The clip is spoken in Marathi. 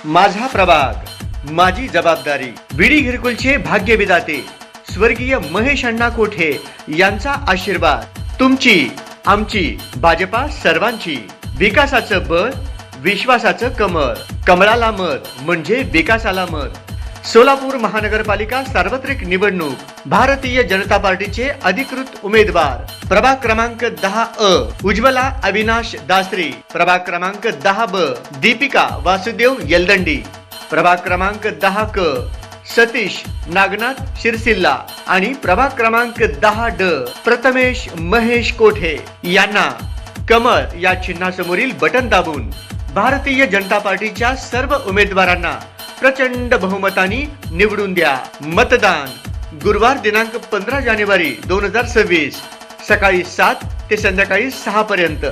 माझा प्रभाग, माझी जबाबदारी. विडी घिरकुलचे भाग्यविधाते स्वर्गीय महेश अण्णा कोठे यांचा आशीर्वाद. तुमची, आमची, भाजपा सर्वांची. विकासाचं बळ, विश्वासाचं कमळ. कमळाला मत म्हणजे विकासाला मत. सोलापूर महानगरपालिका सार्वत्रिक निवडणूक. भारतीय जनता पार्टीचे अधिकृत उमेदवार प्रभाग क्रमांक 10 उज्ज्वला अविनाश दासरी. प्रभाग क्रमांक 10 दीपिका वासुदेव येलदंडी. प्रभाग क्रमांक 10 सतीश नागनाथ शिरसिल्ला आणि प्रभाग क्रमांक 10 प्रथमेश महेश कोठे यांना कमळ या चिन्हासमोरील बटन दाबून भारतीय जनता पार्टीच्या सर्व उमेदवारांना प्रचंड बहुमताने निवडून द्या. मतदान गुरुवार दिनांक 15 जानेवारी 2026 सकाळी 7 ते संध्याकाळी 6 पर्यंत.